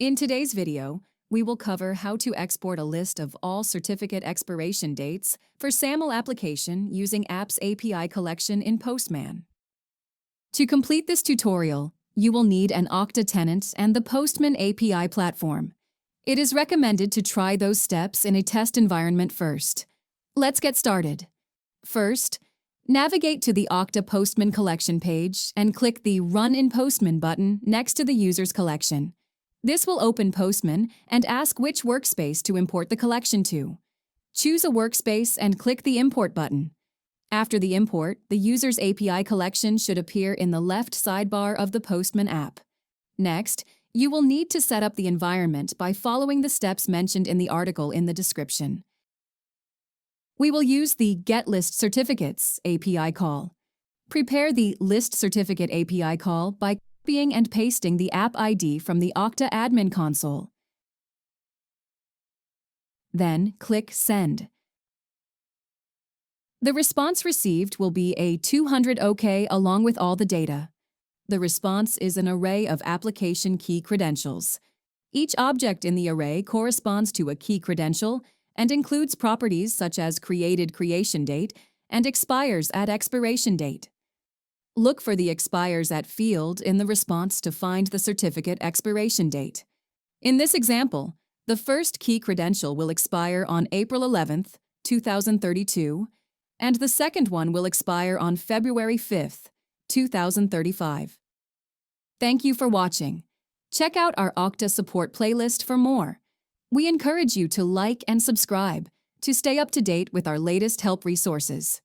In today's video, we will cover how to export a list of all certificate expiration dates for SAML application using Apps API collection in Postman. To complete this tutorial, you will need an Okta tenant and the Postman API platform. It is recommended to try those steps in a test environment first. Let's get started. First, navigate to the Okta Postman collection page and click the Run in Postman button next to the user's collection. This will open Postman and ask which workspace to import the collection to. Choose a workspace and click the Import button. After the import, the user's API collection should appear in the left sidebar of the Postman app. Next, you will need to set up the environment by following the steps mentioned in the article in the description. We will use the GetListCertificates API call. Prepare the List Certificate API call by copying and pasting the app ID from the Okta admin console. Then click Send. The response received will be a 200 OK along with all the data. The response is an array of application key credentials. Each object in the array corresponds to a key credential and includes properties such as created creation date and expires at expiration date. Look for the expires at field in the response to find the certificate expiration date. In this example, the first key credential will expire on April 11th, 2032, and the second one will expire on February 5th, 2035. Thank you for watching. Check out our Okta support playlist for more. We encourage you to like and subscribe to stay up to date with our latest help resources.